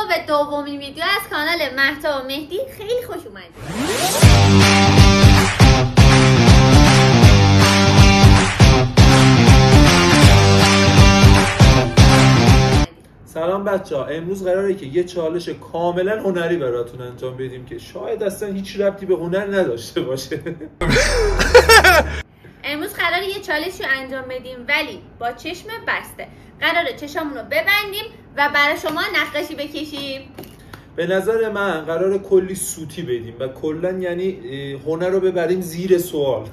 به دومین ویدیو از کانال مهتاب و مهدی. خیلی خوش اومدید. سلام بچه‌ها، امروز قراره که یه چالش کاملا هنری براتون انجام بدیم که شاید اصلا هیچ ربطی به هنر نداشته باشه. امروز قراره یه چالش رو انجام بدیم ولی با چشم بسته. قراره چشامون رو ببندیم و برای شما نقاشی بکشیم. به نظر من قراره کلی سوتی بدیم و کلا یعنی هنر رو ببریم زیر سوال.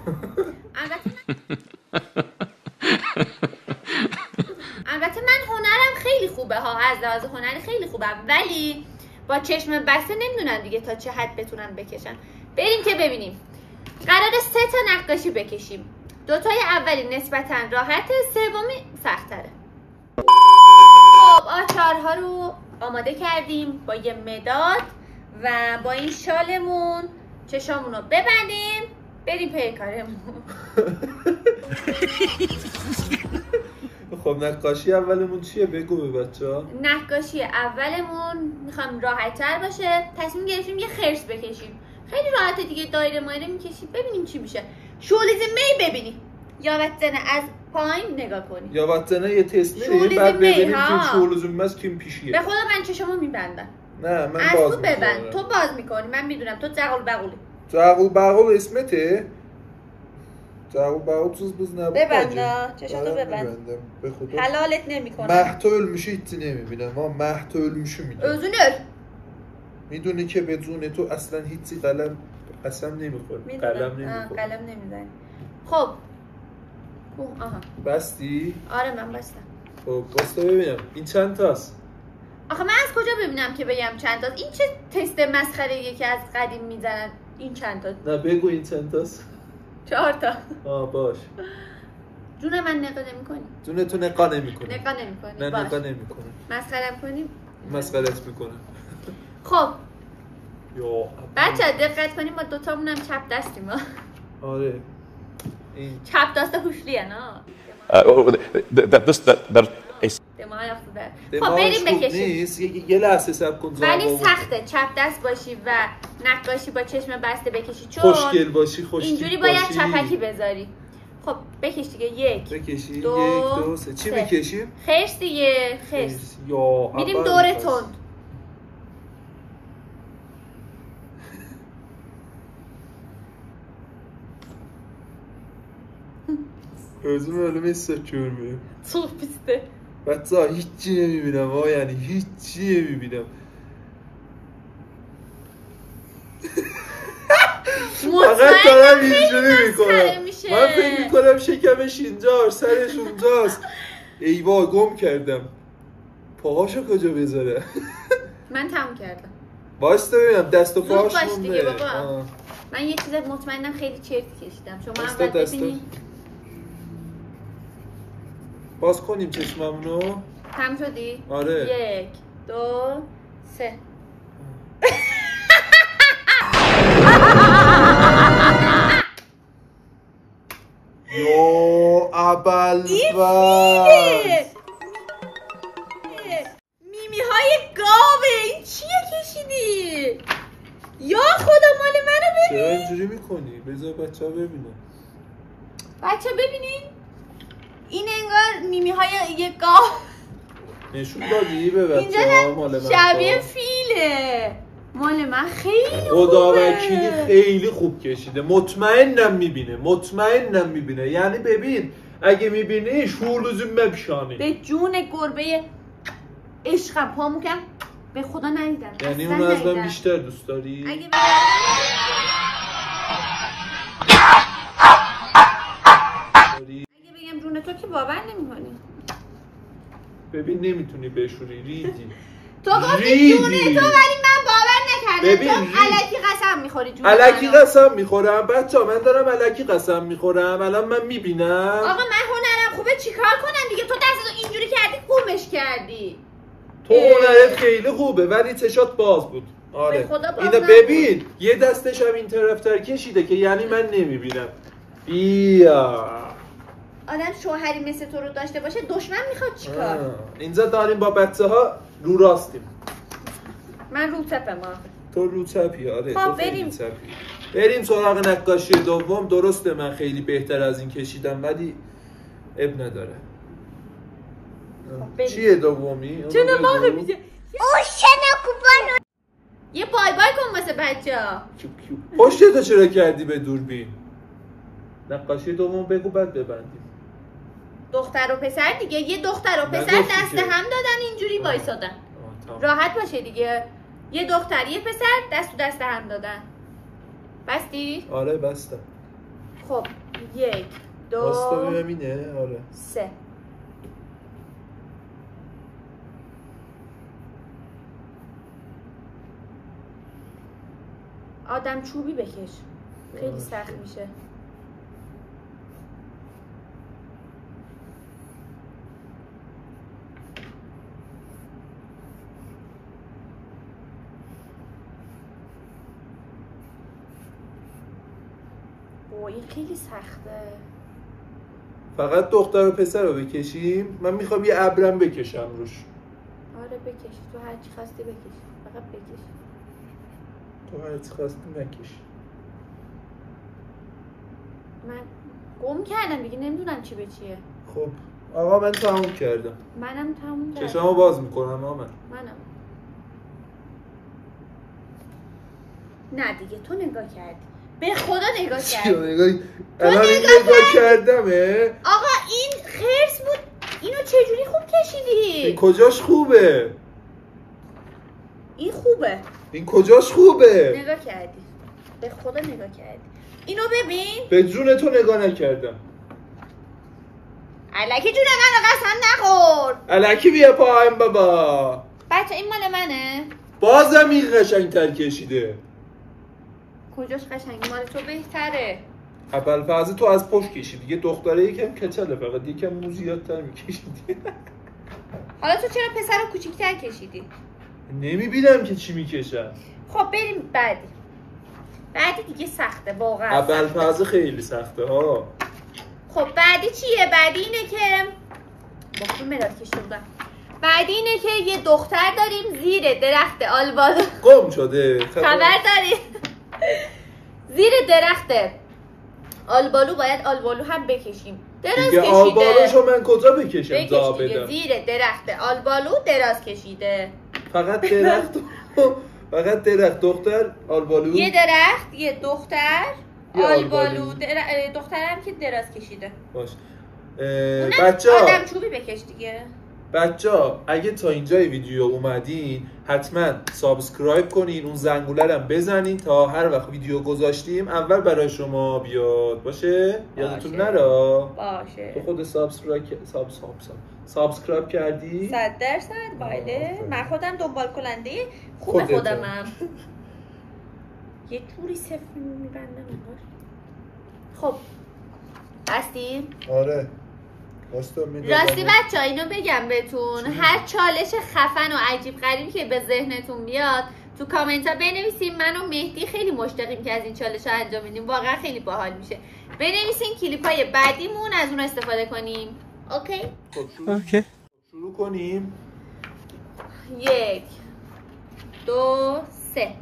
البته من هنرم خیلی خوبه ها، از لحاظ هنری خیلی خوبم، ولی با چشم بسته نمیدونم دیگه تا چه حد بتونن بکشن. بریم که ببینیم. قراره 3 تا نقاشی بکشیم. 2 تای اولی نسبتا راحته، سومی سخت‌تره. خب آچارها رو آماده کردیم با یه مداد و با این شالمون چشامون رو ببندیم، بریم پی کارمون. خب نقاشی اولمون چیه؟ بگو به بچه‌ها. نقاشی اولمون میخوام راحت‌تر باشه. تصمیم گرفتیم یه خرس بکشیم. خیلی راحته دیگه، دایره مایره میکشیم ببینیم چی میشه. شولیز می ببینیم. یا وقتنه از پایین نگاه کنیم. یا وقتنه یه تست میدیم بعد ببینیم که شولیز مس کیم پیشیه. به خدا من چشمو میبندم. نه من از باز تو ببند. تو باز میکنی، من میدونم تو جغل بغولی. جغل بغل اسمته؟ جغل بغل توز بز نبود. ببند چشاتو ببند. به خدا حلالت نمیکنم. مهتا ölmüşü hiç نمیبینم. ما مهتا ölmüşü میگم. özünür. میدونی که بدون تو اصلا هیچی قسم نمیخوره. قلم نمیخوره. قلم نمیزنی. خب آها بستی؟ آره من بستم. خب باستا ببینم این چند تاست؟ آخه من از کجا ببینم که بگم چند تاست؟ این چه تست مسخره‌ایه که از قدیم میزنن؟ این چند تاست؟ نه بگو این چند تاست؟ 4 تا. باش. جون من نقا نمی‌کنی؟ جون تو نقا نمی‌کنی. نقا نمی‌کنی. نه نقا نمی‌کنه. مسخره‌ام کنیم؟ مسخره‌ات می‌کنه. خب یا بچه‌ها دقت کنیم، ما 2 تامون هم چپ دستیم. آره. این چپ دست هوشلیه نه. خب بریم بکشیم. یه لحظه صبر کن. ولی سخته چپ دست باشی و نقاشی با چشم بسته بکشی، چون خوشگل باشی اینجوری باید چپکی بذاری. خب بکش دیگه. 1 بکشی 2 1 2 3 چی بکشیم؟ خرس دیگه. خرس. یا میریم دور تند. Özüm ölümü hissetmiyorum. Çok pisti. بچه ها هیچی نمیبینم ها، یعنی هیچی نمیبینم. فقط دارم اینجوری میکنم. من فکر میکنم شکمش اینجاست، سرش اونجاست. ای وای گم کردم. پاهاشو کجا بذاره؟ من تموم کردم. باستا ببینم دست و پاهاش مونده. دیگه بابا. من یه چیز مطمئنم خیلی چرتی کشیدم. شما هم باید ببینید. باز کنیم چشممونو. تموم شدی؟ آره. 1 2 3 یا ابل میمی های گاوه. این چیه کشیدی؟ یا خدا مال منو ببین. چرا اینجوری میکنی؟ بذار بچه ها ببینن. بچه ببینین این انگار میمی های یه گاو. نشون دادی به بچه ها مال من شبیه فیله. مال من خیلی خدا وکیلی خیلی خوب کشیده. مطمئنم میبینه. یعنی ببین اگه میبینی شورلوزون بپشانی. به جون گربه عشقم پامو کم به خدا ندیدم. یعنی اونو از من بیشتر دوست داری؟ اگه بگم جون تو که باور نمی‌کنی. ببین نمیتونی بشوری. ریدی. تو گفتی جون تو ولی من باور نکردم. ببین الکی قسم می‌خوری جون. الکی قسم می‌خورم بچه‌ها، من دارم الکی قسم می‌خورم. الان من میبینم. آقا من هنرم خوبه چیکار کنم دیگه؟ تو دستتو اینجوری کردی گمش کردی. تو هنرت خیلی خوبه ولی چشات باز بود. آره اینو ببین یه دستش هم این طرفتر کشیده که یعنی من نمیبینم. بیا آدم شوهری مثل تو رو داشته باشه دشمن میخواد چیکار؟ اینجا داریم با بچه ها رو راستیم. من رو تپم آخه. تو رو تپی. آره خب تو بریم بریم سراغ نقاشی دوم. درسته من خیلی بهتر از این کشیدم ولی اب نداره. چیه دومی؟ چون ما میگه یه بای بای کن واسه بچه‌ها. پشتتو چرا کردی به دوربین؟ نقاشی دوم بگو بعد ببندیم. دختر و پسر دیگه. یه دختر و پسر دست هم دادن اینجوری وایسادن. راحت باشه دیگه. یه دختر یه پسر دست هم دادن. بستی؟ آره بستم. خب 1 2 واستا ببینه. آره 3. آدم چوبی بکش. خیلی سخت میشه. این خیلی سخته. فقط دختر و پسر رو بکشیم. من میخوام یه ابرم بکشم روش. آره بکش. تو هر چی خواستی بکش. فقط بکش. تو هر چی خواستی نکش. من گم کردم دیگه نمیدونم چی به چیه. خب آقا من تموم کردم. منم تموم کردم. چشمو باز میکنم آقا منم. نه دیگه تو نگاه کردی. به خدا نگاه کردی. الان نگاه کردمه. آقا این خرس بود. اینو چجوری خوب کشیدی؟ این کجاش خوبه؟ این خوبه. این کجاش خوبه؟ نگاه کردی. به خدا نگاه کردی. اینو ببین. به جون تو نگاه نکردم. الکی جون منو قسم نخور. الکی بیا پایم بابا. بچه این مال منه. بازم این قشنگ‌تر کشیده. کجاش قشنگی؟ مال تو بهتره. ابوالفضل تو از پشت کشیدی. یه دختره یکم کچله فقط یکم مو زیادتر می‌کشیدی. حالا تو چرا پسر رو کوچیک‌تر کشیدی؟ نمی‌بینم که چی می‌کشن. خب بریم بعدی دیگه سخته واقعا. ابوالفضل خیلی سخته ها. خب بعدی چیه؟ بعدی اینه که با خود مداد کشیدم. بعدی اینه که یه دختر داریم زیر درخت آلبالو. گم شده. خبر داری؟ زیر درخت آلبالو باید آلبالو هم بکشیم. دراز کشیده. آلبالوشو من کجا بکشم تا بدم؟ زیر درخت آلبالو دراز کشیده. فقط درخت دختر آلبالو. یه درخت یه دختر آلبالو دخترم که دراز کشیده. باش. بچه‌ها آدم چوبی بکش دیگه. بچه‌ها اگه تا اینجای ویدیو اومدین حتما سابسکرایب کنین، اون زنگوله رو بزنین تا هر وقت ویدیو گذاشتیم اول برای شما بیاد باشه. یادتون نره. باشه. تو خود سابسکرایب کردی؟ 100%. بله. من خودم دنبال کننده خوب خودمم. یه جوری صفر میبندم. خب بستیم؟ آره. راستی بچه ها اینو بگم بهتون، هر چالش خفن و عجیب غریبی که به ذهنتون بیاد تو کامنت ها بنویسیم. من و مهدی خیلی مشتاقیم که از این چالش ها انجام بدیم. واقعا خیلی باحال میشه. بنویسین کلیپ های بعدیمون از اون استفاده کنیم. اوکی؟ اوکی. شروع کنیم. 1 2 3.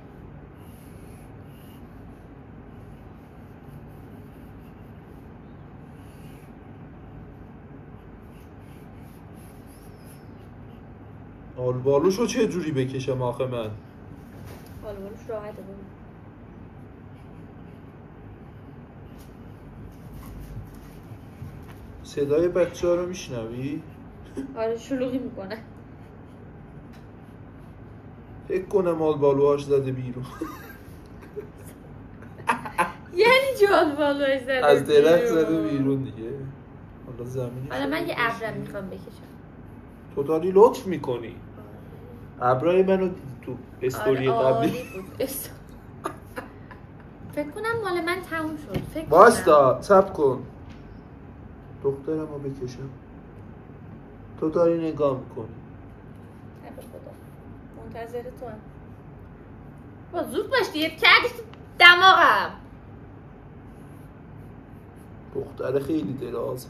آلبالوشو چه جوری بکشم آخه من؟ آلبالوش راحته بود. صدای بچه‌ها رو میشنوی؟ آره شلوغی میکنه. فکر کنم آلبالوهاش زده بیرون. یعنی چه آلبالوهاش زده بیرون؟ از درخت زده بیرون دیگه. حالا زمینی. حالا من یه ابرم میخوام بکشم. تو داری لطف میکنی. ابرای منو دیدی تو استوری قبلی. فکر کنم مال من تموم شد. واستا صبر کن. دخترمو بکشم. تو داری نگاه میکنی. نه به خدا. منتظر تو هم. با زود باش دیگه کردی تو دماغم. دختر خیلی درازه.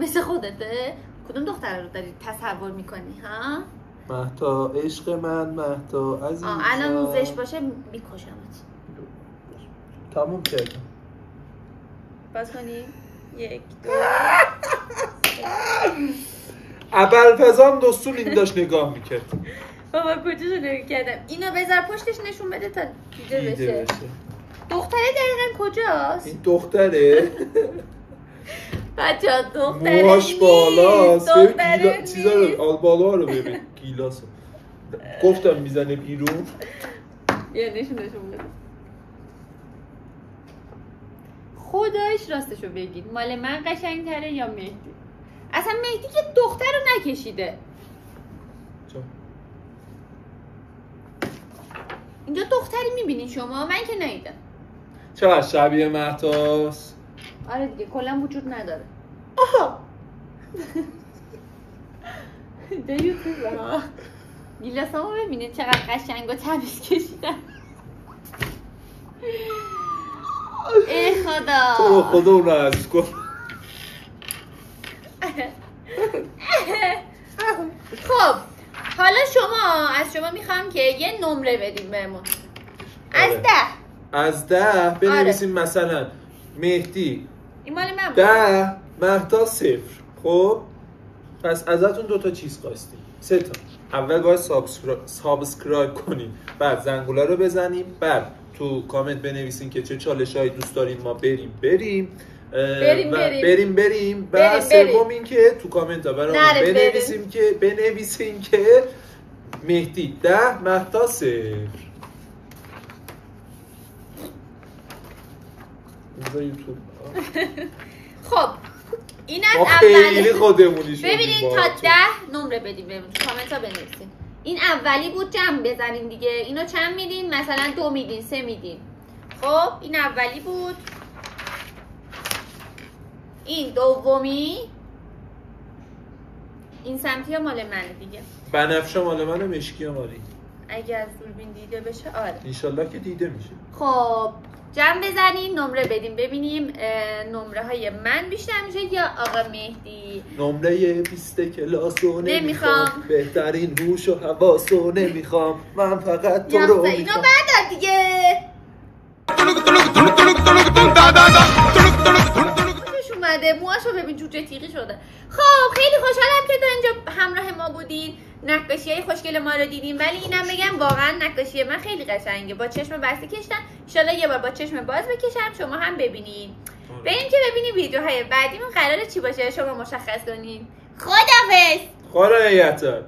مثل خودته؟ کدوم دختر رو داری تصور میکنی ها؟ مهتا عشق من، مهتا عزیزم. الان موزش باشه میکشمت. تموم کردم. باز کنیم 1 2 ابوالفضل دوستون این داشت نگاه میکرد. بابا کجاشو نگاه کردم. اینو بذار پشتش نشون بده تا دیده بشه. دختره دقیقا کجاست؟ این دختره بچه دختره موهاش بالاست. دختره نیست. چیزا رو بالا رو ببین گیلاسو گفتم میزنه بیرون. یه نشون بده. خدایش راستشو بگید مال من قشنگتره یا مهدی؟ اصلا مهدی که دختر رو نکشیده. اینجا دختری میبینی شما؟ من که ندیدم. چقدر شبیه مهتاست. آره دیگه کلا وجود نداره. آها اینجا یوتیوبه ها. گیلاسامو ببینید چقدر قشنگ و تمیز کشیدم. ای خدا تو خدا اونو عزیز کن. خب حالا از شما میخوام که یه نمره بدیم بهمون. از 10 بنویسیم. مثلا مهدی این مال من 10 مهتا 0. خب پس ازتون 2 تا چیز خواستیم. 3 تا. اول باید سابسکرایب کنیم، بعد زنگوله رو بزنیم، بعد تو کامنت بنویسین که چه چالشایی دوست دارین ما بریم بعد سوم این که تو کامنت ها برامون بنویسین که مهدی 10 مهتا 0. یوتیوب خب این از اولی خودمونی شد. ببینید تا 10 نمره بدیم بهمون تو کامنت ها بنویسین. این اولی بود جمع بزنین دیگه. اینو چند میدین؟ مثلا 2 میدین 3 میدین. خب این اولی بود. این دومی. این سمتی ها مال منه دیگه. بنفشه مال منه، مشکی ها مالی. اگه از دوربین دیده بشه آره انشالله که دیده میشه. خب جمع بزنین نمره بدیم ببینیم نمره های من بیشتر میشه یا آقا مهدی. نمره 20 کلاسو نمیخوام، بهترین هوش و حواسو نمیخوام، من فقط تو رو میخوام. اینو بعد دیگه خوشش اومده. موهاشو ببین جوجه تیغی شده. خب خیلی خوشحالم که تا اینجا همراه ما بودین. نقاشیای خوشگل ما رو دیدیم، ولی اینم بگم واقعا نقاشی من خیلی قشنگه. با چشم بسته کشتم. ان شاءالله یه بار با چشم باز بکشم شما هم ببینین. بریم که ببینیم ویدیوهای بعدیمون قراره چی باشه. شما مشخص کنین. خداحافظ. خدا نگهدار.